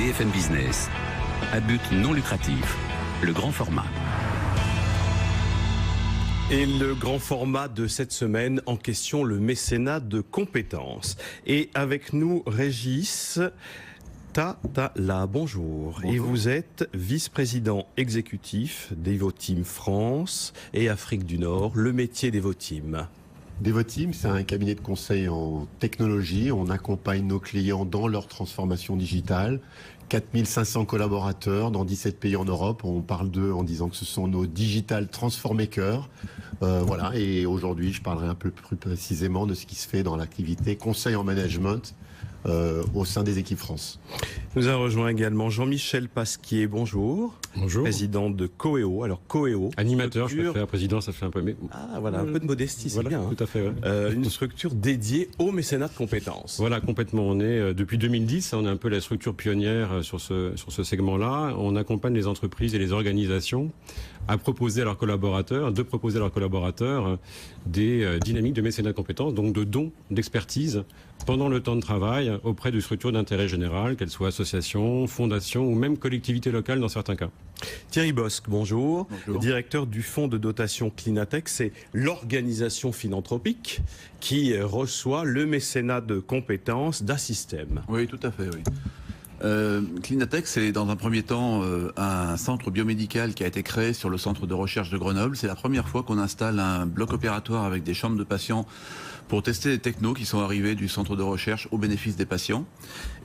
BFM Business, à but non lucratif, le grand format. Et le grand format de cette semaine en question, le mécénat de compétences. Et avec nous, Régis Tatala, bonjour. Et vous êtes vice-président exécutif d'Evoteam France et Afrique du Nord, le métier d'Evoteam. Devoteam, c'est un cabinet de conseil en technologie. On accompagne nos clients dans leur transformation digitale. 4500 collaborateurs dans 17 pays en Europe. On parle d'eux en disant que ce sont nos digital transformakers. Voilà. Et aujourd'hui, je parlerai un peu plus précisément de ce qui se fait dans l'activité conseil en management au sein des équipes France. Nous a rejoint également Jean-Michel Pasquier, bonjour. Bonjour. Président de Coeo. Alors Coeo, animateur, structure... je préfère président, ça fait un peu... Mais... Ah voilà, un peu de modestie, c'est voilà, bien. tout à fait. Ouais. Une structure dédiée au mécénat de compétences. Voilà, complètement. On est, depuis 2010, on est un peu la structure pionnière sur ce segment-là. On accompagne les entreprises et les organisations à proposer à leurs collaborateurs, des dynamiques de mécénat de compétences, donc de dons d'expertise pendant le temps de travail auprès de structures d'intérêt général, qu'elles soient associations, fondations ou même collectivités locales dans certains cas. Thierry Bosc, bonjour. Bonjour. Directeur du fonds de dotation Clinatech, c'est l'organisation philanthropique qui reçoit le mécénat de compétences d'Assystem. Oui, tout à fait, oui. Clinatech, c'est dans un premier temps un centre biomédical qui a été créé sur le centre de recherche de Grenoble. C'est la première fois qu'on installe un bloc opératoire avec des chambres de patients pour tester les technos qui sont arrivés du centre de recherche au bénéfice des patients.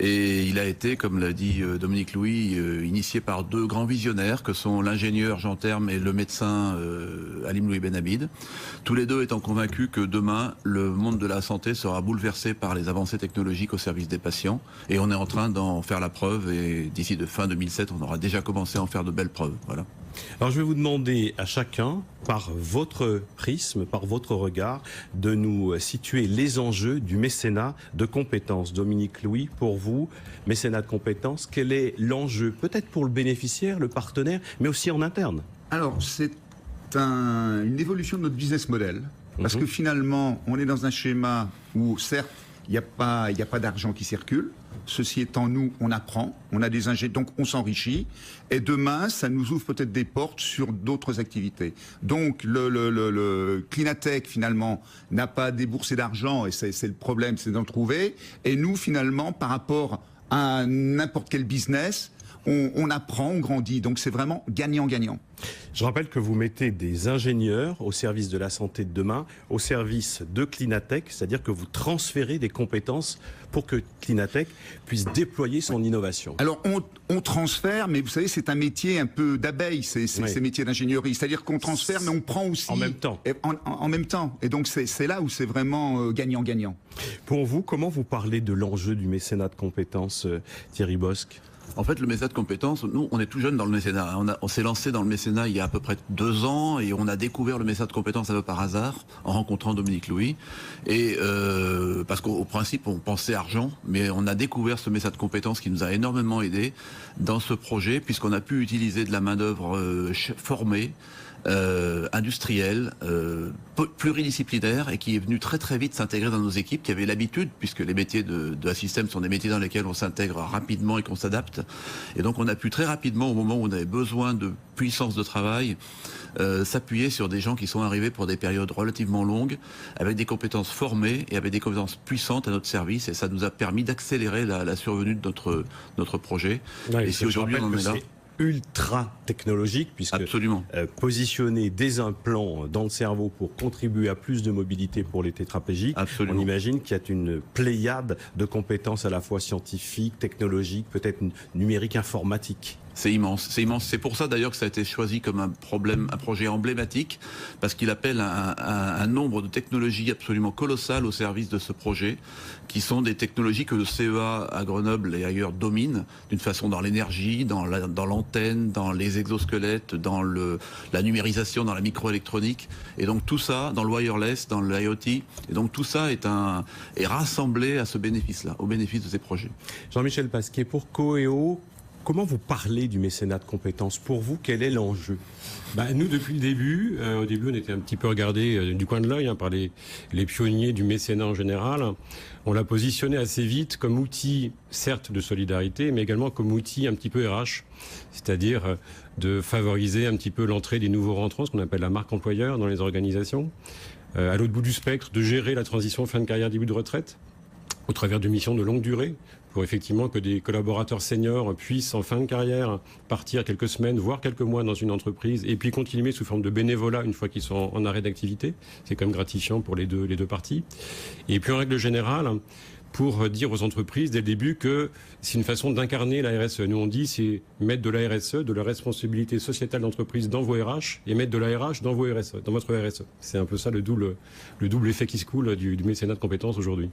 Et il a été, comme l'a dit Dominique Louis, initié par deux grands visionnaires que sont l'ingénieur Jean Terme et le médecin Alim Louis Benhamid. Tous les deux étant convaincus que demain, le monde de la santé sera bouleversé par les avancées technologiques au service des patients. Et on est en train d'en faire la preuve. Et d'ici de fin 2007, on aura déjà commencé à en faire de belles preuves. Voilà. Alors je vais vous demander à chacun, par votre prisme, par votre regard, de nous situer les enjeux du mécénat de compétences. Dominique Louis, pour vous, mécénat de compétences, quel est l'enjeu? Peut-être pour le bénéficiaire, le partenaire, mais aussi en interne. Alors, c'est une évolution de notre business model. Parce que finalement, on est dans un schéma où, certes, il n'y a pas d'argent qui circule. Ceci étant, nous, on apprend, on a des ingénieurs, donc on s'enrichit. Et demain, ça nous ouvre peut-être des portes sur d'autres activités. Donc, le Clinatech, finalement, n'a pas déboursé d'argent, et c'est le problème, c'est d'en trouver. Et nous, finalement, par rapport à n'importe quel business, on apprend, on grandit. Donc, c'est vraiment gagnant-gagnant. Je rappelle que vous mettez des ingénieurs au service de la santé de demain, au service de Clinatech, c'est-à-dire que vous transférez des compétences pour que Clinatech puisse déployer son innovation. Alors, on transfère, mais vous savez, c'est un métier un peu d'abeille, ces métiers d'ingénierie. C'est-à-dire qu'on transfère, mais on prend aussi... En même temps. En même temps. Et donc, c'est là où c'est vraiment gagnant-gagnant. Pour vous, comment vous parlez de l'enjeu du mécénat de compétences, Thierry Bosc? En fait, le mécénat de compétences, nous, on est tout jeune dans le mécénat. On s'est lancé dans le mécénat il y a à peu près 2 ans et on a découvert le mécénat de compétences un peu par hasard en rencontrant Dominique Louis. Et parce qu'au principe, on pensait argent, mais on a découvert ce mécénat de compétences qui nous a énormément aidé dans ce projet puisqu'on a pu utiliser de la main-d'œuvre formée, industrielle, pluridisciplinaire et qui est venu très très vite s'intégrer dans nos équipes qui avaient l'habitude, puisque les métiers de Assystem sont des métiers dans lesquels on s'intègre rapidement et qu'on s'adapte. Et donc on a pu très rapidement, au moment où on avait besoin de puissance de travail, s'appuyer sur des gens qui sont arrivés pour des périodes relativement longues, avec des compétences formées et avec des compétences puissantes à notre service. Et ça nous a permis d'accélérer la survenue de notre projet. Ouais, et si aujourd'hui on en est là... ultra technologique, puisque positionner des implants dans le cerveau pour contribuer à plus de mobilité pour les tétraplégiques, on imagine qu'il y a une pléiade de compétences à la fois scientifiques, technologiques, peut-être numériques, informatiques. C'est immense, c'est immense. C'est pour ça d'ailleurs que ça a été choisi comme un projet emblématique, parce qu'il appelle un nombre de technologies absolument colossales au service de ce projet, qui sont des technologies que le CEA à Grenoble et ailleurs domine, d'une façon dans l'énergie, dans l'antenne, dans les exosquelettes, dans la numérisation, dans la microélectronique, et donc tout ça, dans le wireless, dans le IoT, et donc tout ça est rassemblé à ce bénéfice-là, au bénéfice de ces projets. Jean-Michel Pasquier, pour Coeo, Comment vous parlez du mécénat de compétences? Pour vous, quel est l'enjeu? Nous, depuis le début, au début, on était un petit peu regardé du coin de l'œil par les pionniers du mécénat en général. On l'a positionné assez vite comme outil, certes, de solidarité, mais également comme outil un petit peu RH, c'est-à-dire de favoriser un petit peu l'entrée des nouveaux rentrants, ce qu'on appelle la marque employeur dans les organisations. À l'autre bout du spectre, de gérer la transition fin de carrière, début de retraite, au travers de missions de longue durée, pour effectivement que des collaborateurs seniors puissent en fin de carrière partir quelques semaines, voire quelques mois dans une entreprise et puis continuer sous forme de bénévolat une fois qu'ils sont en arrêt d'activité. C'est quand même gratifiant pour les deux parties. Et puis en règle générale, pour dire aux entreprises dès le début que c'est une façon d'incarner la RSE. Nous on dit c'est mettre de la RSE, de la responsabilité sociétale d'entreprise dans vos RH et mettre de la RH dans vos RSE, dans votre RSE. C'est un peu ça le double effet qui se coule du mécénat de compétences aujourd'hui.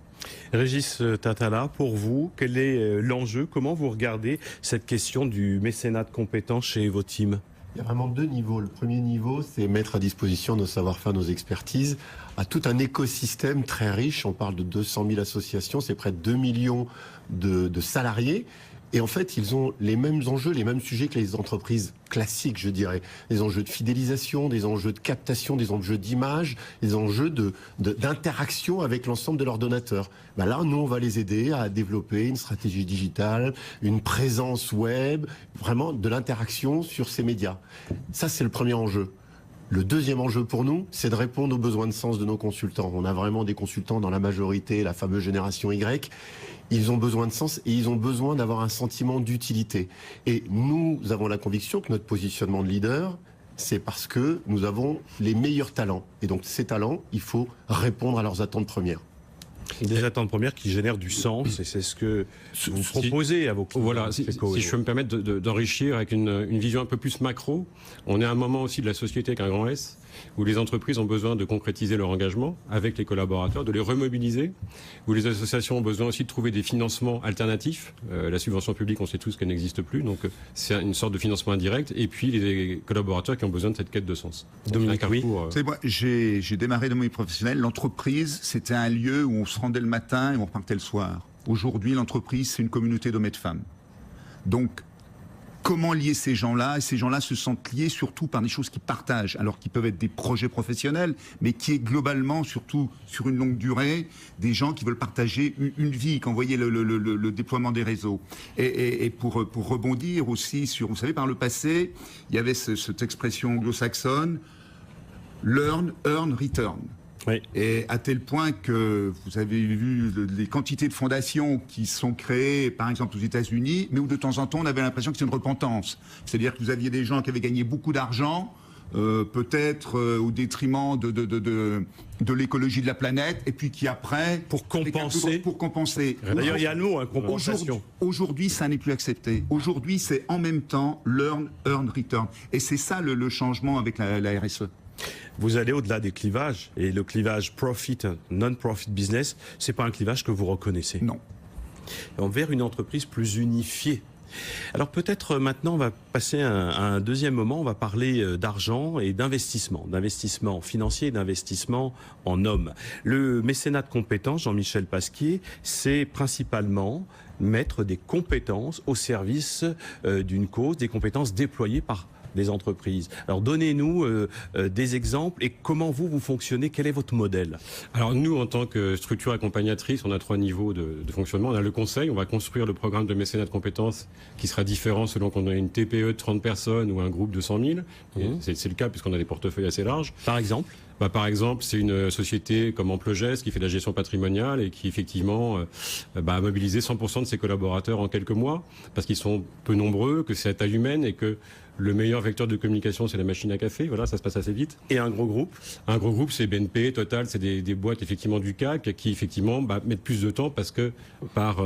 Régis Tatala, pour vous, quel est l'enjeu? Comment vous regardez cette question du mécénat de compétences chez vos teams? Il y a vraiment 2 niveaux. Le premier niveau, c'est mettre à disposition nos savoir-faire, nos expertises, à tout un écosystème très riche. On parle de 200 000 associations, c'est près de 2 millions de salariés. Et en fait, ils ont les mêmes enjeux, les mêmes sujets que les entreprises classiques, je dirais. Des enjeux de fidélisation, des enjeux de captation, des enjeux d'image, des enjeux d'interaction avec l'ensemble de leurs donateurs. Là, nous, on va les aider à développer une stratégie digitale, une présence web, vraiment de l'interaction sur ces médias. Ça, c'est le premier enjeu. Le deuxième enjeu pour nous, c'est de répondre aux besoins de sens de nos consultants. On a vraiment des consultants dans la majorité, la fameuse génération Y. Ils ont besoin de sens et ils ont besoin d'avoir un sentiment d'utilité. Et nous avons la conviction que notre positionnement de leader, c'est parce que nous avons les meilleurs talents. Et donc ces talents, il faut répondre à leurs attentes premières. Des attentes premières qui génèrent du sens, et c'est ce que vous proposez à vos clients. Voilà, si je peux me permettre d'enrichir avec une vision un peu plus macro, on est à un moment aussi de la société avec un grand S, où les entreprises ont besoin de concrétiser leur engagement avec les collaborateurs, de les remobiliser, où les associations ont besoin aussi de trouver des financements alternatifs. La subvention publique, on sait tous qu'elle n'existe plus, donc c'est une sorte de financement indirect, et puis les collaborateurs qui ont besoin de cette quête de sens. Dominique, oui. Vous savez, moi, j'ai démarré dans mon vie professionnelle. L'entreprise, c'était un lieu où on se rendait le matin et on repartait le soir. Aujourd'hui, l'entreprise, c'est une communauté d'hommes et de femmes. Donc, comment lier ces gens-là? Et ces gens-là se sentent liés surtout par des choses qu'ils partagent, alors qu'ils peuvent être des projets professionnels, mais qui est globalement, surtout sur une longue durée, des gens qui veulent partager une vie, quand vous voyez le déploiement des réseaux. Et pour rebondir aussi sur, vous savez, par le passé, il y avait cette expression anglo-saxonne, learn, earn, return. Oui. Et à tel point que vous avez vu les quantités de fondations qui sont créées, par exemple aux États-Unis, mais où de temps en temps on avait l'impression que c'était une repentance. C'est-à-dire que vous aviez des gens qui avaient gagné beaucoup d'argent, peut-être au détriment de l'écologie de la planète, et puis qui après... Pour compenser. D'ailleurs, il y a le mot, compensation. Aujourd'hui, ça n'est plus accepté. Aujourd'hui, c'est en même temps learn, earn, return. Et c'est ça le changement avec la RSE. Vous allez au-delà des clivages, et le clivage profit, non-profit business, c'est pas un clivage que vous reconnaissez. Non. Vers une entreprise plus unifiée. Alors peut-être maintenant on va passer à un deuxième moment, on va parler d'argent et d'investissement financier et d'investissement en hommes. Le mécénat de compétences, Jean-Michel Pasquier, c'est principalement mettre des compétences au service d'une cause, des compétences déployées par des entreprises. Alors donnez-nous des exemples et comment vous fonctionnez, quel est votre modèle? Alors nous, en tant que structure accompagnatrice, on a 3 niveaux de fonctionnement. On a le conseil, on va construire le programme de mécénat de compétences qui sera différent selon qu'on a une TPE de 30 personnes ou un groupe de 100 000. C'est le cas puisqu'on a des portefeuilles assez larges. Par exemple? Par exemple, c'est une société comme Amplogest qui fait de la gestion patrimoniale et qui effectivement a mobilisé 100% de ses collaborateurs en quelques mois parce qu'ils sont peu nombreux, que c'est à taille humaine et que le meilleur vecteur de communication, c'est la machine à café. Voilà, ça se passe assez vite. Et un gros groupe? Un gros groupe, c'est BNP, Total, c'est des boîtes effectivement du CAC qui effectivement mettent plus de temps parce que par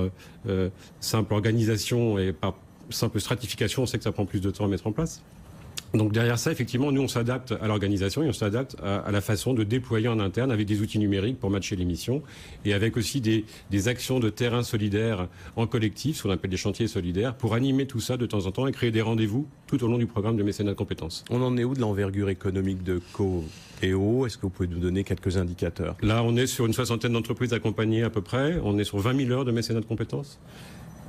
simple organisation et par simple stratification, on sait que ça prend plus de temps à mettre en place. Donc derrière ça, effectivement, nous on s'adapte à l'organisation et on s'adapte à la façon de déployer en interne avec des outils numériques pour matcher les missions et avec aussi des actions de terrain solidaires en collectif, ce qu'on appelle des chantiers solidaires, pour animer tout ça de temps en temps et créer des rendez-vous tout au long du programme de mécénat de compétences. On en est où de l'envergure économique de Coeo? Est-ce que vous pouvez nous donner quelques indicateurs? Là, on est sur une 60aine d'entreprises accompagnées à peu près. On est sur 20 000 heures de mécénat de compétences.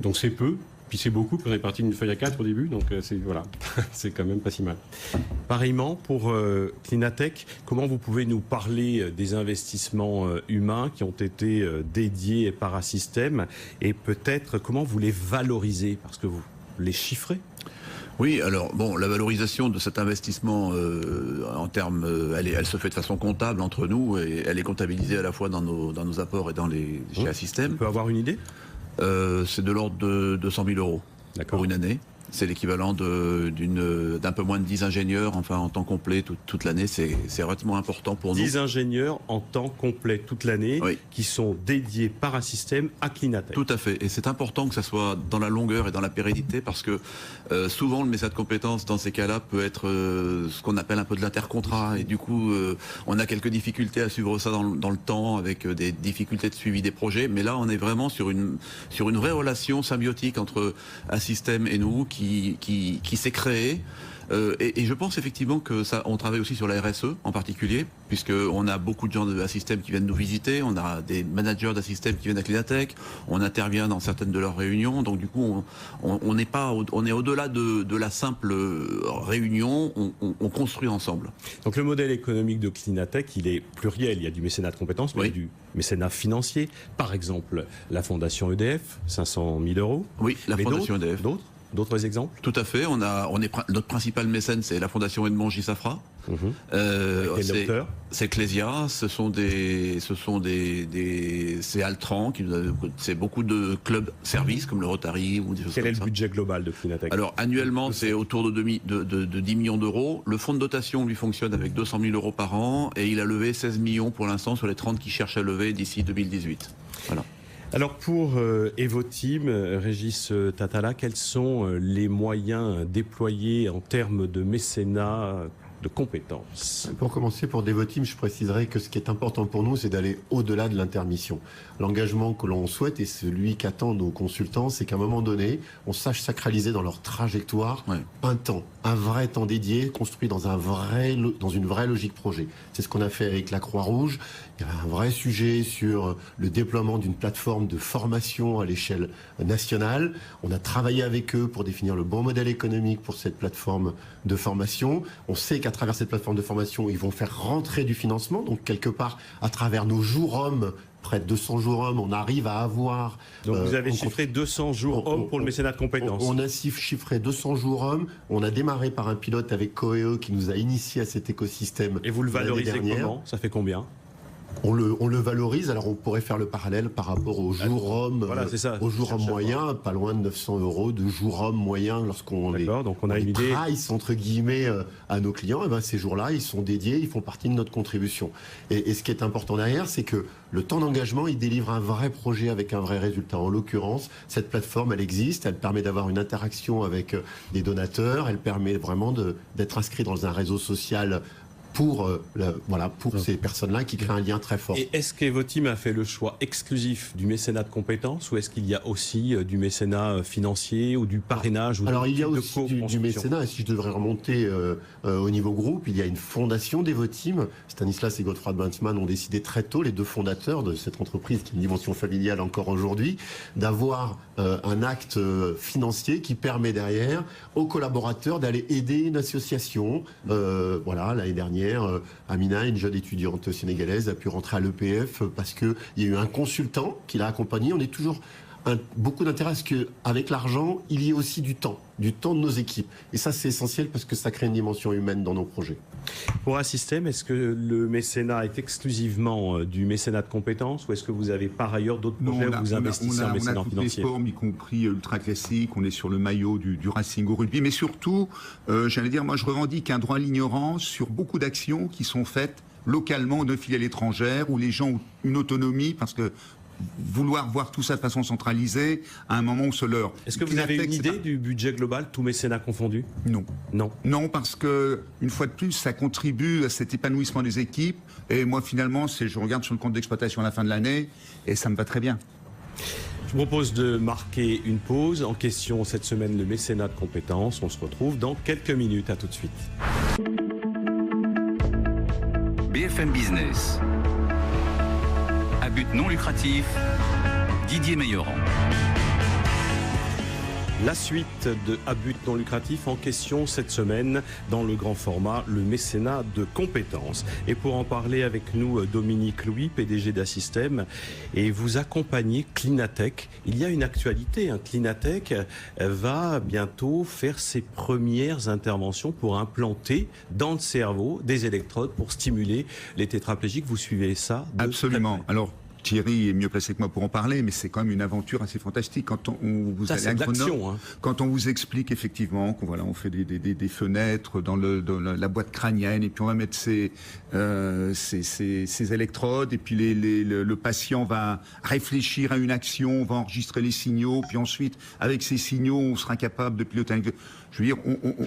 Donc c'est peu. Puis c'est beaucoup, puis on est parti d'une feuille à 4 au début, donc voilà, c'est quand même pas si mal. Pareillement, pour Cleanatech, comment vous pouvez nous parler des investissements humains qui ont été dédiés par Assystem et peut-être comment vous les valorisez, parce que vous les chiffrez? Oui, alors bon, la valorisation de cet investissement en termes, elle se fait de façon comptable entre nous et elle est comptabilisée à la fois dans nos apports et chez Assystem. On peut avoir une idée? C'est de l'ordre de 200 000 euros pour une année. C'est l'équivalent d'un peu moins de 10 ingénieurs, enfin en temps complet toute l'année. C'est relativement important pour nous. 10 ingénieurs en temps complet toute l'année, oui, qui sont dédiés par Assystem à Cleanatech. Tout à fait. Et c'est important que ça soit dans la longueur et dans la pérennité parce que souvent le mécénat de compétences dans ces cas-là peut être ce qu'on appelle un peu de l'intercontrat. Et du coup, on a quelques difficultés à suivre ça dans le temps avec des difficultés de suivi des projets. Mais là, on est vraiment sur une vraie relation symbiotique entre Assystem et nous qui s'est créée. Et je pense effectivement que on travaille aussi sur la RSE en particulier, puisqu'on a beaucoup de gens de Assystem qui viennent nous visiter, on a des managers d'Assystem qui viennent à Cleanatech, on intervient dans certaines de leurs réunions, donc du coup on est au-delà de la simple réunion, on construit ensemble. Donc le modèle économique de Cleanatech, il est pluriel, il y a du mécénat de compétences, mais oui, il y a du mécénat financier, par exemple la fondation EDF, 500 000 euros. Oui, la fondation EDF. D'autres exemples? Tout à fait. Notre principal mécène, c'est la Fondation Edmond J. Safra. C'est Clésia. C'est Altran. C'est beaucoup de clubs services comme le Rotary ou des choses comme ça. Quel est le budget global de Cleanatech? Alors annuellement, c'est autour de 10 millions d'euros. Le fonds de dotation lui fonctionne avec 200 000 euros par an et il a levé 16 millions pour l'instant sur les 30 qu'il cherche à lever d'ici 2018. Voilà. Alors pour Evoteam, Régis Tatala, quels sont les moyens déployés en termes de mécénat de compétences? Pour commencer, pour Devoteam, je préciserai que ce qui est important pour nous, c'est d'aller au-delà de l'intermission. L'engagement que l'on souhaite et celui qu'attendent nos consultants, c'est qu'à un moment donné, on sache sacraliser dans leur trajectoire un temps, un vrai temps dédié, construit dans une vraie logique projet. C'est ce qu'on a fait avec la Croix-Rouge. Il y avait un vrai sujet sur le déploiement d'une plateforme de formation à l'échelle nationale. On a travaillé avec eux pour définir le bon modèle économique pour cette plateforme de formation. On sait qu'à travers cette plateforme de formation, ils vont faire rentrer du financement. Donc, quelque part, à travers nos jours hommes, près de 200 jours hommes, on arrive à avoir... Donc vous avez chiffré 200 jours hommes pour le mécénat de compétences. On a chiffré 200 jours hommes. On a démarré par un pilote avec Coeo qui nous a initié à cet écosystème. Et vous le valorisez comment? Ça fait combien? On le valorise, alors on pourrait faire le parallèle par rapport au jour homme, au jour homme moyen, pas loin de 900 euros de jour homme moyen lorsqu'on donc on a une idée. Price entre guillemets à nos clients. Et ben ces jours-là, ils sont dédiés, ils font partie de notre contribution. Et ce qui est important derrière, c'est que le temps d'engagement, il délivre un vrai projet avec un vrai résultat. En l'occurrence, cette plateforme, elle existe, elle permet d'avoir une interaction avec des donateurs, elle permet vraiment d'être inscrit dans un réseau social pour ces personnes-là qui créent un lien très fort. Et est-ce qu'Evoteam a fait le choix exclusif du mécénat de compétences ou est-ce qu'il y a aussi du mécénat financier ou du parrainage ou Alors il y a aussi du mécénat, et si je devrais remonter au niveau groupe, il y a une fondation d'Evoteam. Stanislas et Godefroy Bentman ont décidé très tôt, les deux fondateurs de cette entreprise qui a une dimension familiale encore aujourd'hui, d'avoir un acte financier qui permet derrière aux collaborateurs d'aller aider une association. L'année dernière, Amina, une jeune étudiante sénégalaise, a pu rentrer à l'EPF parce qu'il y a eu un consultant qui l'a accompagné. On est toujours beaucoup d'intérêt à ce qu'avec l'argent, il y ait aussi du temps de nos équipes. Et ça, c'est essentiel parce que ça crée une dimension humaine dans nos projets. Pour Assystem, est-ce que le mécénat est exclusivement du mécénat de compétences ou est-ce que vous avez par ailleurs d'autres projets où vous investissez en mécénat financier? On a toutes les formes, y compris ultra classique. On est sur le maillot du Racing au rugby. Mais surtout, moi je revendique un droit à l'ignorance sur beaucoup d'actions qui sont faites localement de filiales étrangères où les gens ont une autonomie parce que vouloir voir tout ça de façon centralisée, à un moment où se leurre. Est-ce que vous avez une idée du budget global, tout mécénat confondu? Non, parce que, une fois de plus, ça contribue à cet épanouissement des équipes. Et moi, finalement, je regarde sur le compte d'exploitation à la fin de l'année, et ça me va très bien. Je vous propose de marquer une pause. En question cette semaine, le mécénat de compétences. On se retrouve dans quelques minutes. À tout de suite. BFM Business. À but non lucratif, Didier Meilleran. La suite de À but non lucratif en question cette semaine dans le grand format, le mécénat de compétences. Et pour en parler avec nous, Dominique Louis, PDG d'Assystem, et vous accompagnez Clinatech. Il y a une actualité, Clinatech va bientôt faire ses premières interventions pour implanter dans le cerveau des électrodes pour stimuler les tétraplégiques. Vous suivez ça de Absolument. Alors, Thierry est mieux placé que moi pour en parler, mais c'est quand même une aventure assez fantastique. Quand vous allez à Grenoble, quand on vous explique effectivement qu'on on fait des fenêtres dans la boîte crânienne, et puis on va mettre ces électrodes, et puis le patient va réfléchir à une action, on va enregistrer les signaux, puis ensuite, avec ces signaux, on sera capable de piloter. Je veux dire,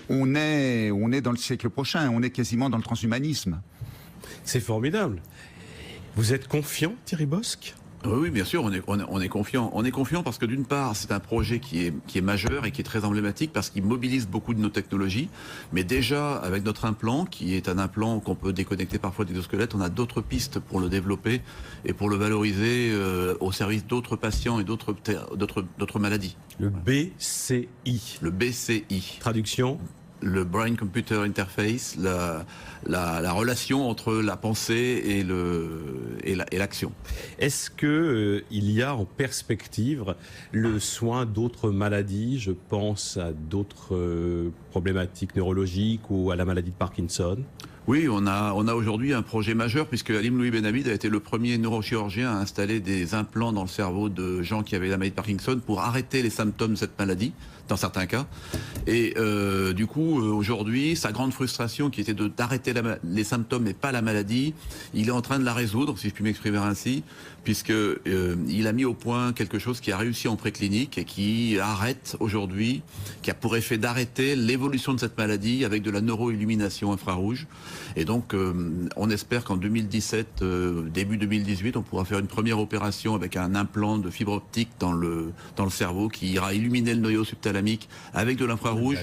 on est dans le siècle prochain, on est quasiment dans le transhumanisme. C'est formidable. Vous êtes confiant, Thierry Bosc ? Oui, bien sûr, on est confiant. On est confiant parce que d'une part, c'est un projet qui est majeur et qui est très emblématique parce qu'il mobilise beaucoup de nos technologies. Mais déjà, avec notre implant, qui est un implant qu'on peut déconnecter parfois des exosquelettes, on a d'autres pistes pour le développer et pour le valoriser au service d'autres patients et d'autres maladies. Le BCI. Le BCI. Traduction ? Le Brain Computer Interface, la relation entre la pensée et l'action. Est-ce que il y a en perspective le soin d'autres maladies? Je pense à d'autres problématiques neurologiques ou à la maladie de Parkinson. Oui, on a aujourd'hui un projet majeur puisque Alim Louis Benhamid a été le premier neurochirurgien à installer des implants dans le cerveau de gens qui avaient la maladie de Parkinson pour arrêter les symptômes de cette maladie, dans certains cas. Et du coup, aujourd'hui, sa grande frustration qui était d'arrêter les symptômes et pas la maladie, il est en train de la résoudre, si je puis m'exprimer ainsi, puisque il a mis au point quelque chose qui a réussi en préclinique et qui arrête aujourd'hui, qui a pour effet d'arrêter l'évolution de cette maladie avec de la neuroillumination infrarouge. Et donc, on espère qu'en 2017, début 2018, on pourra faire une première opération avec un implant de fibre optique dans le cerveau qui ira illuminer le noyau subthalamique avec de l'infrarouge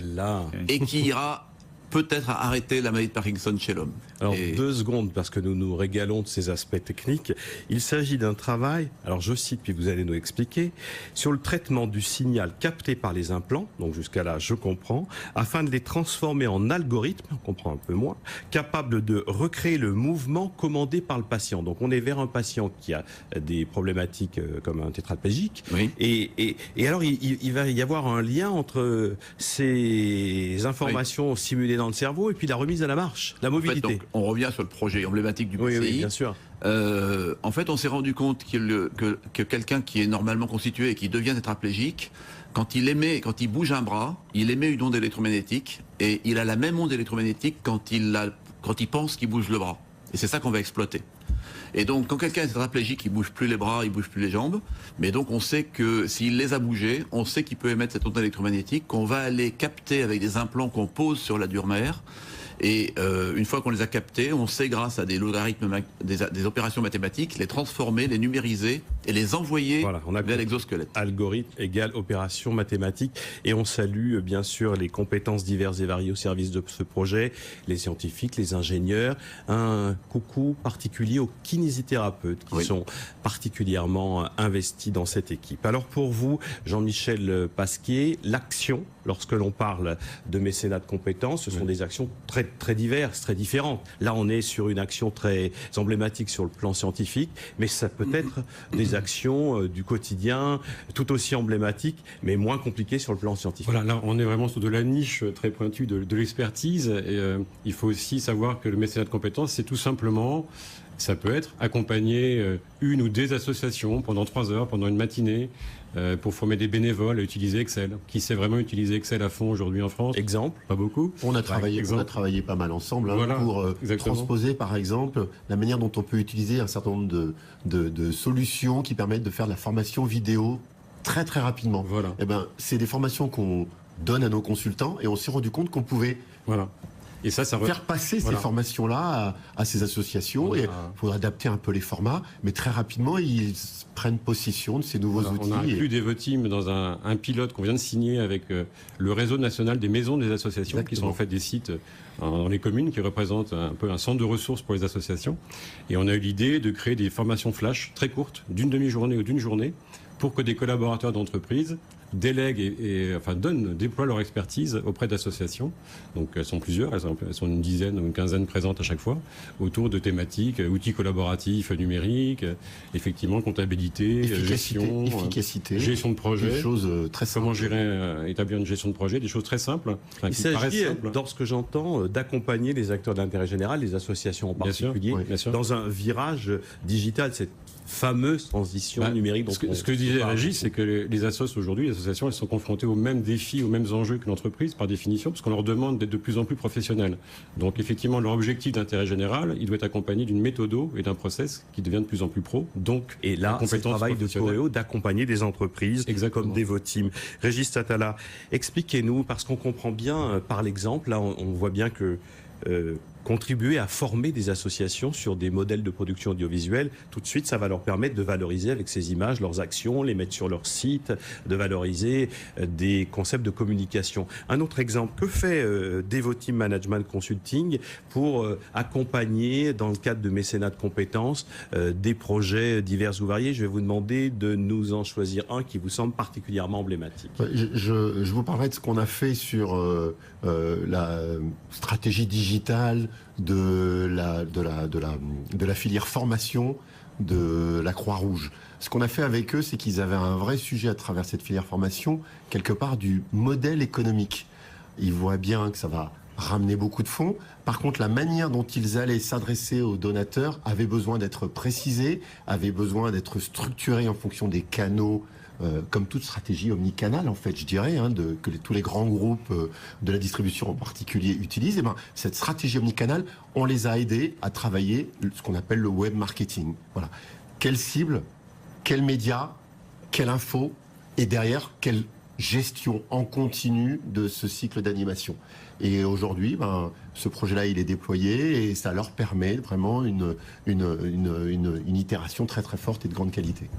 et qui ira peut-être arrêter la maladie de Parkinson chez l'homme. Alors, 2 secondes, parce que nous nous régalons de ces aspects techniques. Il s'agit d'un travail, alors je cite, puis vous allez nous expliquer, sur le traitement du signal capté par les implants, donc jusqu'à là, je comprends, afin de les transformer en algorithmes, on comprend un peu moins, capables de recréer le mouvement commandé par le patient. Donc, on est vers un patient qui a des problématiques comme un tétraplégique. Oui. Et alors, il va y avoir un lien entre ces informations simulées dans le cerveau et puis la remise à la marche, la mobilité. En fait, donc, on revient sur le projet emblématique du BCI. Oui, bien sûr. En fait, on s'est rendu compte que quelqu'un qui est normalement constitué et qui devient tétraplégique, quand il bouge un bras, il émet une onde électromagnétique et il a la même onde électromagnétique quand il pense qu'il bouge le bras. Et c'est ça qu'on va exploiter. Et donc, quand quelqu'un est tétraplégique, il bouge plus les bras, il bouge plus les jambes. Mais donc, on sait que s'il les a bougés, on sait qu'il peut émettre cette onde électromagnétique qu'on va aller capter avec des implants qu'on pose sur la dure-mère. Et une fois qu'on les a captés, on sait grâce à des logarithmes, des opérations mathématiques, les transformer, les numériser et les envoyer vers l'exosquelette. Algorithme égale opération mathématique. Et on salue bien sûr les compétences diverses et variées au service de ce projet, les scientifiques, les ingénieurs. Un coucou particulier aux kinésithérapeutes qui sont particulièrement investis dans cette équipe. Alors pour vous, Jean-Michel Pasquier, l'action, lorsque l'on parle de mécénat de compétences, ce sont des actions très diverses, très différentes. Là, on est sur une action très emblématique sur le plan scientifique, mais ça peut être des actions du quotidien tout aussi emblématiques, mais moins compliquées sur le plan scientifique. Voilà, là, on est vraiment sur de la niche très pointue de l'expertise. Et il faut aussi savoir que le mécénat de compétences, c'est tout simplement, ça peut être accompagner une ou des associations pendant 3 heures, pendant une matinée, pour former des bénévoles à utiliser Excel. Qui sait vraiment utiliser Excel à fond aujourd'hui en France? Exemple? Pas beaucoup. On a travaillé pas mal ensemble pour transposer, par exemple, la manière dont on peut utiliser un certain nombre de solutions qui permettent de faire de la formation vidéo très rapidement. Voilà. Eh ben, c'est des formations qu'on donne à nos consultants et on s'est rendu compte qu'on pouvait et ça faire passer ces formations-là à ces associations. Et il faut adapter un peu les formats, mais très rapidement, ils prennent possession de ces nouveaux outils. On a inclus Devoteam dans un pilote qu'on vient de signer avec le réseau national des maisons des associations, qui sont en fait des sites dans les communes qui représentent un peu un centre de ressources pour les associations. Et on a eu l'idée de créer des formations flash très courtes, d'une demi-journée ou d'une journée, pour que des collaborateurs d'entreprise délèguent déploient leur expertise auprès d'associations. Donc elles sont plusieurs, elles sont une dizaine ou une quinzaine présentes à chaque fois, autour de thématiques, outils collaboratifs numériques, effectivement comptabilité, efficacité, gestion de projet, des choses très simples. Comment établir une gestion de projet, des choses très simples. Il s'agit, dans ce que j'entends, d'accompagner les acteurs d'intérêt général, les associations en particulier, dans un virage digital, cette fameuse transition numérique. Ce que disait Régis, c'est que les associations, elles sont confrontées aux mêmes défis, aux mêmes enjeux que l'entreprise, par définition, parce qu'on leur demande d'être de plus en plus professionnels. Donc effectivement, leur objectif d'intérêt général, il doit être accompagné d'une méthode et d'un process qui devient de plus en plus pro. Donc, et là, c'est le travail de Coréo d'accompagner des entreprises comme Devoteam. Régis Tatala, expliquez-nous, parce qu'on comprend bien par l'exemple, là on voit bien que contribuer à former des associations sur des modèles de production audiovisuelle, tout de suite, ça va leur permettre de valoriser avec ces images leurs actions, les mettre sur leur site, de valoriser des concepts de communication. Un autre exemple, que fait Devoteam Management Consulting pour accompagner, dans le cadre de mécénat de compétences, des projets divers ou variés? Je vais vous demander de nous en choisir un qui vous semble particulièrement emblématique. Je vous parlerai de ce qu'on a fait sur la stratégie digitale de la filière formation de la Croix-Rouge. Ce qu'on a fait avec eux, c'est qu'ils avaient un vrai sujet à travers cette filière formation, quelque part du modèle économique. Ils voient bien que ça va ramener beaucoup de fonds. Par contre, la manière dont ils allaient s'adresser aux donateurs avait besoin d'être précisée, avait besoin d'être structurée en fonction des canaux, comme toute stratégie omnicanale, en fait, je dirais, que tous les grands groupes de la distribution en particulier utilisent. Et cette stratégie omnicanale, on les a aidés à travailler ce qu'on appelle le web marketing. Voilà. Quelle cible, quel média, quelle info, et derrière, quelle gestion en continu de ce cycle d'animation. Et aujourd'hui, ce projet-là, il est déployé et ça leur permet vraiment une itération très très forte et de grande qualité.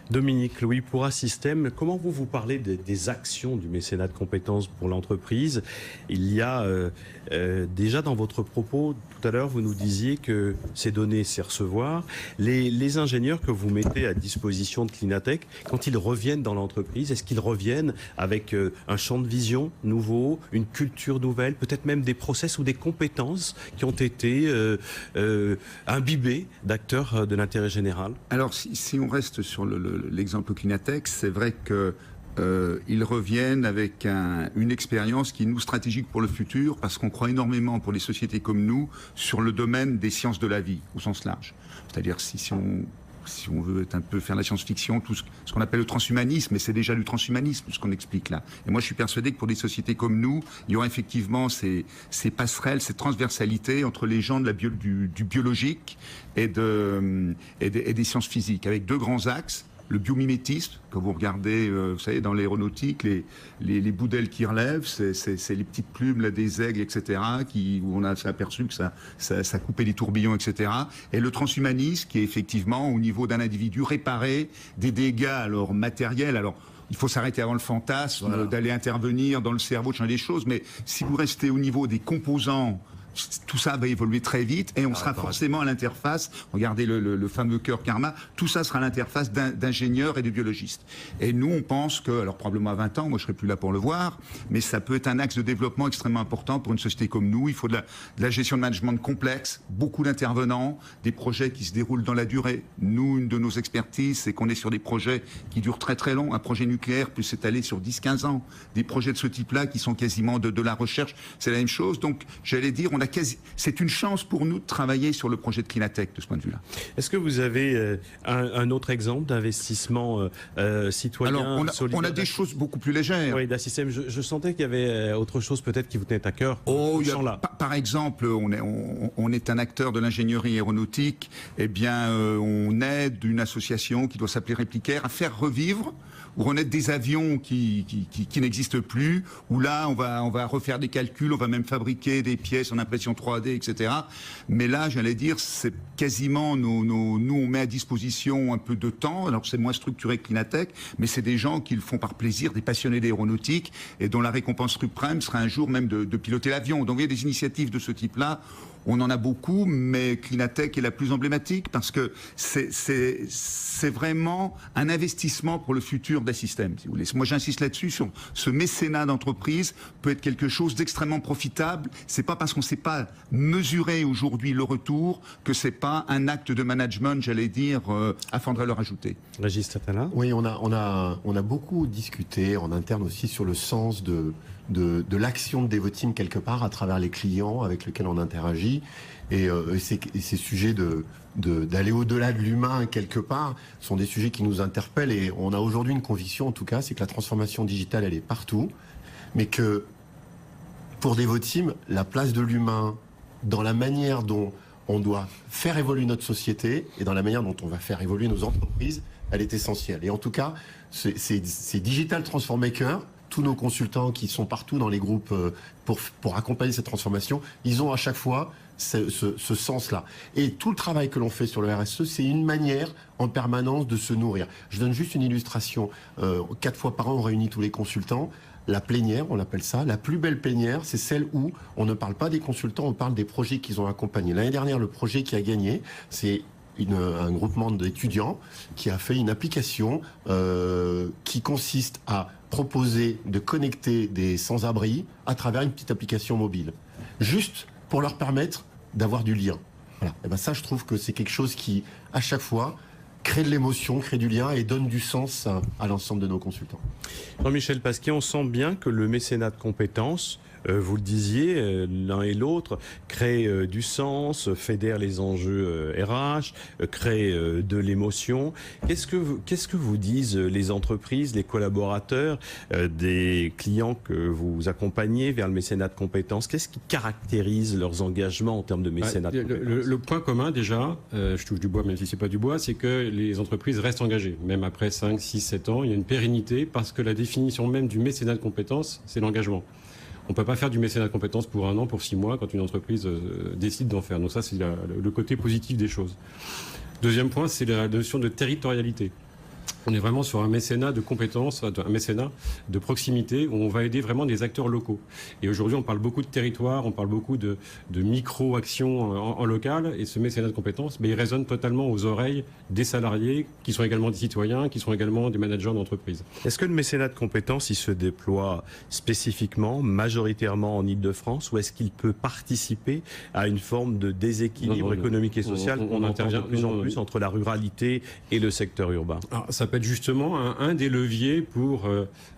Dominique Louis, pour Assystem, comment vous parlez des actions du mécénat de compétences pour l'entreprise? Il y a déjà dans votre propos, tout à l'heure, vous nous disiez que c'est donner, c'est recevoir. Les ingénieurs que vous mettez à disposition de Clinatech, quand ils reviennent dans l'entreprise, est-ce qu'ils reviennent avec un champ de vision nouveau, une culture nouvelle, peut-être même des process ou des compétences qui ont été imbibées d'acteurs de l'intérêt général? Alors, si on reste sur l'exemple Clinatech, c'est vrai que ils reviennent avec une expérience qui est, nous, stratégique pour le futur, parce qu'on croit énormément, pour les sociétés comme nous, sur le domaine des sciences de la vie, au sens large. C'est-à-dire, si on veut un peu faire la science-fiction, tout ce qu'on appelle le transhumanisme, et c'est déjà du transhumanisme, ce qu'on explique là. Et moi, je suis persuadé que pour des sociétés comme nous, il y aura effectivement ces passerelles, ces transversalités entre les gens du biologique et des sciences physiques, avec deux grands axes. Le biomimétisme, quand vous regardez, vous savez, dans l'aéronautique, les bouts d'ailes qui relèvent, c'est les petites plumes là, des aigles, etc., où on s'est aperçu que ça coupait les tourbillons, etc. Et le transhumanisme, qui est effectivement, au niveau d'un individu, réparer des dégâts alors matériels. Alors, il faut s'arrêter avant le fantasme, d'aller intervenir dans le cerveau, de changer les choses. Mais si vous restez au niveau des composants, tout ça va évoluer très vite et on sera forcément à l'interface. Regardez le fameux cœur Karma. Tout ça sera à l'interface d'ingénieurs et de biologistes. Et nous, on pense que, alors probablement à 20 ans, moi je serai plus là pour le voir, mais ça peut être un axe de développement extrêmement important pour une société comme nous. Il faut de la gestion de management complexe, beaucoup d'intervenants, des projets qui se déroulent dans la durée. Nous, une de nos expertises, c'est qu'on est sur des projets qui durent très très long. Un projet nucléaire peut s'étaler sur 10-15 ans. Des projets de ce type-là qui sont quasiment de la recherche, c'est la même chose. Donc, j'allais dire, c'est une chance pour nous de travailler sur le projet de Clinatech de ce point de vue-là. Est-ce que vous avez un autre exemple d'investissement citoyen? Alors, on a des choses beaucoup plus légères. Oui, d'Assystem. Je sentais qu'il y avait autre chose peut-être qui vous tenait à cœur. Par exemple, on est un acteur de l'ingénierie aéronautique. Eh bien, on aide une association qui doit s'appeler Réplicaire à faire revivre ou renaître des avions qui n'existent plus, où là, on va refaire des calculs, on va même fabriquer des pièces en impression 3D, etc. Mais là, j'allais dire, c'est quasiment, nous, on met à disposition un peu de temps, alors c'est moins structuré que Clinatech, mais c'est des gens qui le font par plaisir, des passionnés d'aéronautique, et dont la récompense suprême sera un jour même de piloter l'avion. Donc, il y a des initiatives de ce type-là. on en a beaucoup, mais Cleanatech est la plus emblématique parce que c'est vraiment un investissement pour le futur des systèmes, si vous voulez. Moi, j'insiste là-dessus, sur ce mécénat d'entreprise peut être quelque chose d'extrêmement profitable. C'est pas parce qu'on ne sait pas mesurer aujourd'hui le retour que c'est pas un acte de management, j'allais dire, à fendre à leur ajouter. Régis Tatala. Oui, on a beaucoup discuté en interne aussi sur le sens de l'action de Devoteam quelque part à travers les clients avec lesquels on interagit. Et ces sujets d'aller au-delà de l'humain quelque part sont des sujets qui nous interpellent. Et on a aujourd'hui une conviction, en tout cas, c'est que la transformation digitale, elle est partout. Mais que pour Devoteam, la place de l'humain dans la manière dont on doit faire évoluer notre société et dans la manière dont on va faire évoluer nos entreprises, elle est essentielle. Et en tout cas, ces Digital Transformakers, tous nos consultants qui sont partout dans les groupes pour accompagner cette transformation, ils ont à chaque fois ce sens-là. Et tout le travail que l'on fait sur le RSE, c'est une manière en permanence de se nourrir. Je donne juste une illustration. 4 fois par an, on réunit tous les consultants. La plénière, on l'appelle ça, la plus belle plénière, c'est celle où on ne parle pas des consultants, on parle des projets qu'ils ont accompagnés. L'année dernière, le projet qui a gagné, c'est un groupement d'étudiants qui a fait une application qui consiste à proposer de connecter des sans-abri à travers une petite application mobile. Juste pour leur permettre d'avoir du lien. Voilà. Et ben ça, je trouve que c'est quelque chose qui, à chaque fois, crée de l'émotion, crée du lien et donne du sens à l'ensemble de nos consultants. Jean-Michel Pasquier, on sent bien que le mécénat de compétences, vous le disiez, l'un et l'autre, crée du sens, fédère les enjeux RH, crée de l'émotion. Qu'est-ce que vous disent les entreprises, les collaborateurs, des clients que vous accompagnez vers le mécénat de compétences? Qu'est-ce qui caractérise leurs engagements en termes de mécénat de compétences? Le point commun déjà, je touche du bois même si c'est pas du bois, c'est que les entreprises restent engagées. Même après 5, 6, 7 ans, il y a une pérennité parce que la définition même du mécénat de compétences, c'est l'engagement. On ne peut pas faire du mécénat de compétences pour 1 an, pour 6 mois, quand une entreprise décide d'en faire. Donc ça, c'est le côté positif des choses. Deuxième point, c'est la notion de territorialité. On est vraiment sur un mécénat de compétences, un mécénat de proximité où on va aider vraiment des acteurs locaux. Et aujourd'hui, on parle beaucoup de territoire, on parle beaucoup de micro-actions en local. Et ce mécénat de compétences, il résonne totalement aux oreilles des salariés, qui sont également des citoyens, qui sont également des managers d'entreprise. Est-ce que le mécénat de compétences, il se déploie spécifiquement, majoritairement en Ile-de-France, ou est-ce qu'il peut participer à une forme de déséquilibre économique et social qu'on intervient de plus en plus entre la ruralité et le secteur urbain? Alors, ça peut être justement un des leviers pour,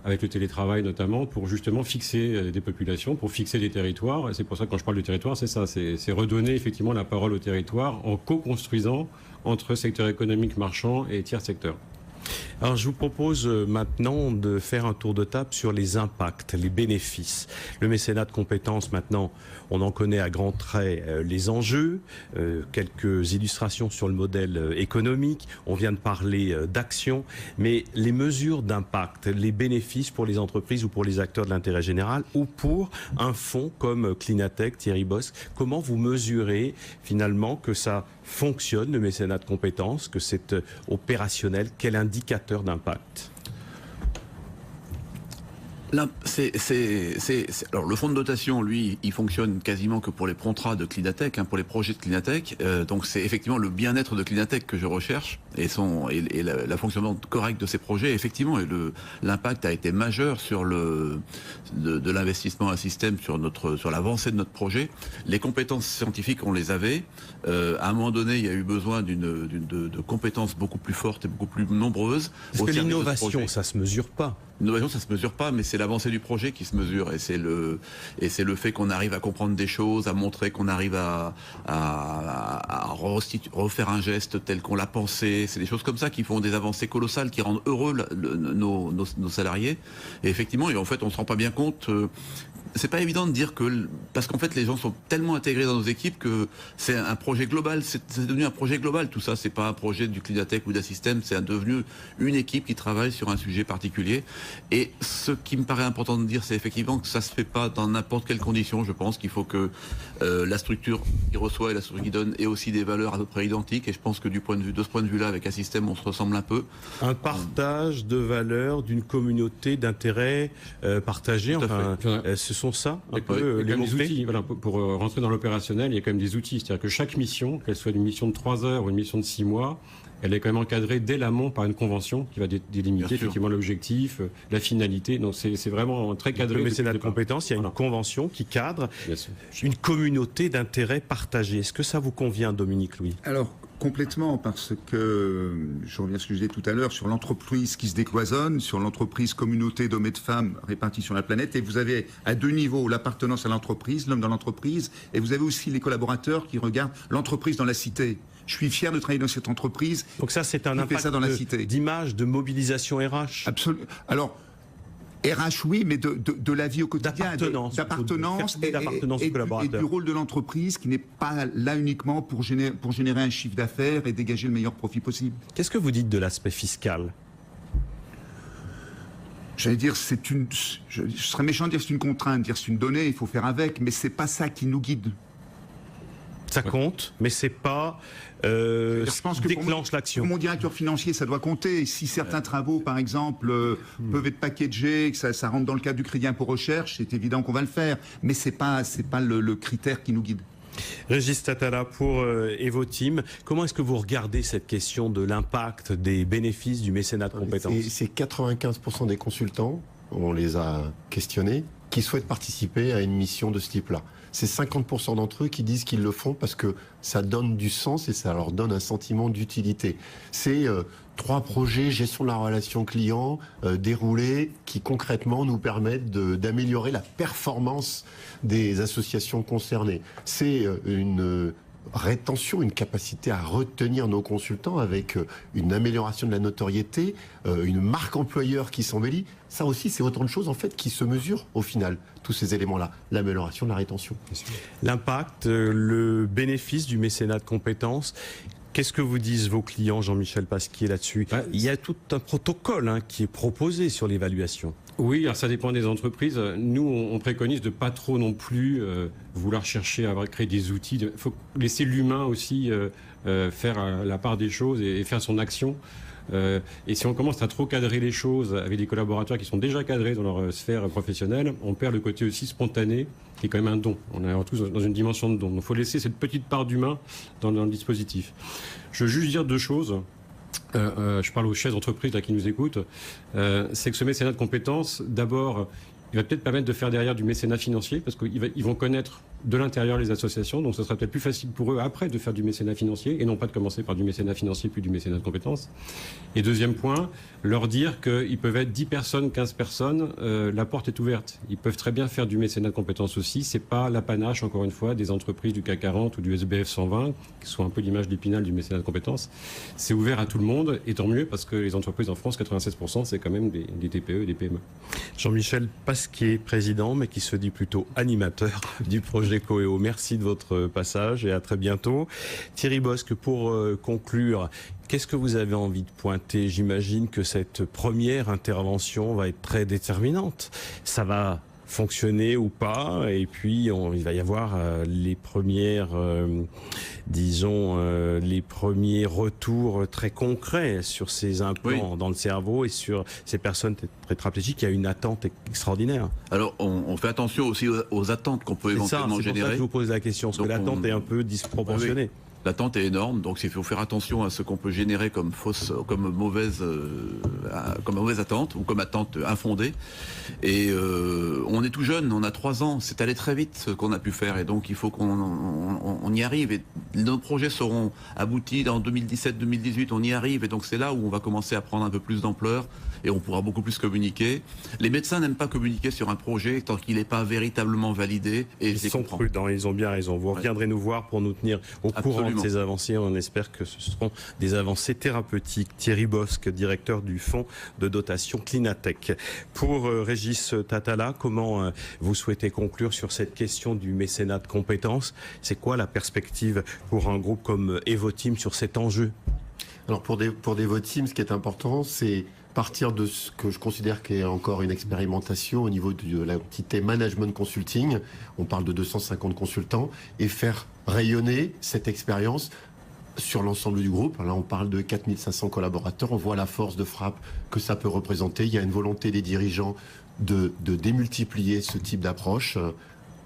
avec le télétravail notamment, pour justement fixer des populations, pour fixer des territoires. Et c'est pour ça que quand je parle du territoire, c'est ça, c'est redonner effectivement la parole au territoire en co-construisant entre secteur économique marchand et tiers secteur. Alors je vous propose maintenant de faire un tour de table sur les impacts, les bénéfices. Le mécénat de compétences, maintenant, on en connaît à grands traits les enjeux, quelques illustrations sur le modèle économique, on vient de parler d'action, mais les mesures d'impact, les bénéfices pour les entreprises ou pour les acteurs de l'intérêt général ou pour un fonds comme Cleanatech, Thierry Bosc, comment vous mesurez finalement que ça fonctionne, le mécénat de compétences, que c'est opérationnel, quel indicateur d'impact? Là, alors le fonds de dotation, lui, il fonctionne quasiment que pour les contrats de Cleanatech, pour les projets de Cleanatech. Donc c'est effectivement le bien-être de Cleanatech que je recherche et la fonctionnement correct de ces projets. Effectivement, et l'impact a été majeur sur de l'investissement à système sur l'avancée de notre projet. Les compétences scientifiques, on les avait. À un moment donné, il y a eu besoin de compétences beaucoup plus fortes et beaucoup plus nombreuses. Parce que l'innovation, ça se mesure pas. L'innovation, ça se mesure pas, mais c'est l'avancée du projet qui se mesure, et c'est le fait qu'on arrive à comprendre des choses, à montrer qu'on arrive à refaire un geste tel qu'on l'a pensé. C'est des choses comme ça qui font des avancées colossales, qui rendent heureux nos salariés. Et effectivement, en fait, on se rend pas bien compte. C'est pas évident de dire parce qu'en fait les gens sont tellement intégrés dans nos équipes que c'est un projet global, c'est devenu un projet global tout ça, c'est pas un projet du Cleanatech ou d'Assystem, c'est devenu une équipe qui travaille sur un sujet particulier Et ce qui me paraît important de dire, c'est effectivement que ça se fait pas dans n'importe quelle condition. Je pense qu'il faut que la structure qui reçoit et la structure qui donne ait aussi des valeurs à peu près identiques. Et je pense que de ce point de vue-là, avec un système, on se ressemble un peu. Un partage de valeurs d'une communauté d'intérêts partagés. Enfin, ce sont ça un peu les mots-clés. Outils. Voilà, pour rentrer dans l'opérationnel, il y a quand même des outils. C'est-à-dire que chaque mission, qu'elle soit une mission de 3 heures ou une mission de 6 mois, elle est quand même encadrée dès l'amont par une convention qui va délimiter effectivement l'objectif, la finalité. Donc c'est vraiment très cadré. Le mécénat de compétences, il y a une convention qui cadre une communauté d'intérêts partagés. Est-ce que ça vous convient, Dominique Louis? Alors, complètement, parce que, je reviens à ce que je disais tout à l'heure, sur l'entreprise qui se décloisonne, sur l'entreprise communauté d'hommes et de femmes répartis sur la planète, et vous avez à 2 niveaux l'appartenance à l'entreprise, l'homme dans l'entreprise, et vous avez aussi les collaborateurs qui regardent l'entreprise dans la cité. Je suis fier de travailler dans cette entreprise. Donc ça, c'est un impact d'image, de mobilisation RH. Absolument. Alors, RH, oui, mais de la vie au quotidien, d'appartenance et du rôle de l'entreprise qui n'est pas là uniquement pour générer un chiffre d'affaires et dégager le meilleur profit possible. Qu'est-ce que vous dites de l'aspect fiscal? J'allais dire, je serais méchant de dire c'est une contrainte, dire c'est une donnée, il faut faire avec, mais c'est pas ça qui nous guide. Ça compte, mais c'est pas je pense que déclenche l'action. Pour mon directeur financier, ça doit compter. Si certains travaux, par exemple, peuvent être packagés, que ça rentre dans le cadre du crédit impôt recherche, c'est évident qu'on va le faire. Mais c'est pas le critère qui nous guide. Régis Tatala, pour Evoteam, comment est-ce que vous regardez cette question de l'impact des bénéfices du mécénat de compétences? C'est 95% des consultants, on les a questionnés, qui souhaitent participer à une mission de ce type-là. C'est 50% d'entre eux qui disent qu'ils le font parce que ça donne du sens et ça leur donne un sentiment d'utilité. C'est 3 projets gestion de la relation client déroulés qui concrètement nous permettent d'améliorer la performance des associations concernées. C'est une rétention, une capacité à retenir nos consultants avec une amélioration de la notoriété, une marque employeur qui s'embellit. Ça aussi, c'est autant de choses en fait qui se mesurent au final, tous ces éléments-là, l'amélioration de la rétention. L'impact, le bénéfice du mécénat de compétences. Qu'est-ce que vous disent vos clients, Jean-Michel Pasquier, là-dessus? Il y a tout un protocole qui est proposé sur l'évaluation. Oui, alors ça dépend des entreprises. Nous, on préconise de pas trop non plus vouloir chercher à créer des outils. Il faut laisser l'humain aussi faire la part des choses et faire son action. Et si on commence à trop cadrer les choses avec des collaborateurs qui sont déjà cadrés dans leur sphère professionnelle, on perd le côté aussi spontané, qui est quand même un don. On est tous dans une dimension de don. Donc il faut laisser cette petite part d'humain dans le dispositif. Je veux juste dire 2 choses. Je parle aux chefs d'entreprise qui nous écoutent. C'est que ce mécénat de compétences, d'abord, il va peut-être permettre de faire derrière du mécénat financier, parce qu'ils vont connaître de l'intérieur les associations, donc ce sera peut-être plus facile pour eux après de faire du mécénat financier, et non pas de commencer par du mécénat financier puis du mécénat de compétences. Et deuxième point, leur dire qu'ils peuvent être 10 personnes, 15 personnes, la porte est ouverte. Ils peuvent très bien faire du mécénat de compétences aussi, c'est pas l'apanage, encore une fois, des entreprises du CAC 40 ou du SBF 120, qui sont un peu l'image d'Épinal du mécénat de compétences. C'est ouvert à tout le monde, et tant mieux, parce que les entreprises en France, 96%, c'est quand même des TPE et des PME. Jean-Michel Pasquier, président, mais qui se dit plutôt animateur du projet Coeo. Merci de votre passage et à très bientôt. Thierry Bosc, pour conclure, qu'est-ce que vous avez envie de pointer? J'imagine que cette première intervention va être très déterminante. Ça va fonctionner ou pas, et puis il va y avoir les premières, les premiers retours très concrets sur ces implants dans le cerveau et sur ces personnes tétraplégiques. Il y a une attente extraordinaire. Alors on fait attention aussi aux attentes qu'on peut éventuellement générer. C'est pour ça que je vous pose la question, parce que l'attente est un peu disproportionnée. Oui. L'attente est énorme, donc il faut faire attention à ce qu'on peut générer comme mauvaise attente ou comme attente infondée. Et on est tout jeune, on a 3 ans, c'est allé très vite ce qu'on a pu faire, et donc il faut qu'on y arrive. Et nos projets seront aboutis en 2017-2018, on y arrive, et donc c'est là où on va commencer à prendre un peu plus d'ampleur et on pourra beaucoup plus communiquer. Les médecins n'aiment pas communiquer sur un projet tant qu'il n'est pas véritablement validé. Et ils sont prudents, ils ont bien raison. Vous reviendrez nous voir pour nous tenir au courant de ces avancées. On espère que ce seront des avancées thérapeutiques. Thierry Bosc, directeur du fonds de dotation Clinatech. Pour Régis Tatala, comment vous souhaitez conclure sur cette question du mécénat de compétences? C'est quoi la perspective pour un groupe comme Evoteam sur cet enjeu? Alors pour Evoteam, ce qui est important, c'est partir de ce que je considère qu'est encore une expérimentation au niveau de l'entité management consulting, on parle de 250 consultants, et faire rayonner cette expérience sur l'ensemble du groupe. Là, on parle de 4500 collaborateurs, on voit la force de frappe que ça peut représenter. Il y a une volonté des dirigeants de démultiplier ce type d'approche.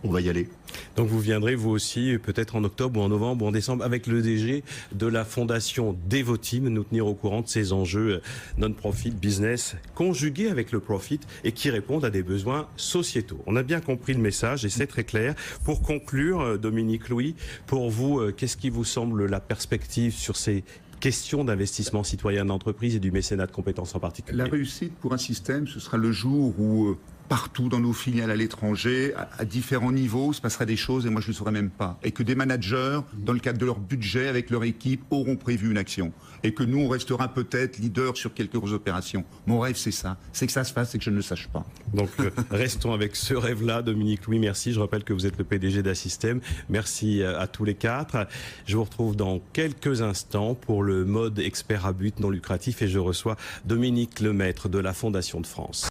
On va y aller. Donc vous viendrez vous aussi peut-être en octobre ou en novembre ou en décembre avec le DG de la fondation Devoteam nous tenir au courant de ces enjeux non-profit business conjugués avec le profit et qui répondent à des besoins sociétaux. On a bien compris le message et c'est très clair. Pour conclure, Dominique Louis, pour vous, qu'est-ce qui vous semble la perspective sur ces questions d'investissement citoyen d'entreprise et du mécénat de compétences en particulier? La réussite pour un système, ce sera le jour où partout dans nos filiales à l'étranger, à différents niveaux, se passera des choses et moi je ne le saurais même pas. Et que des managers, dans le cadre de leur budget, avec leur équipe, auront prévu une action. Et que nous, on restera peut-être leader sur quelques opérations. Mon rêve, c'est ça. C'est que ça se fasse et que je ne le sache pas. Donc restons avec ce rêve-là. Dominique Louis, merci. Je rappelle que vous êtes le PDG d'Assystem. Merci à tous les quatre. Je vous retrouve dans quelques instants pour le mode expert à but non lucratif et je reçois Dominique Lemaître de la Fondation de France.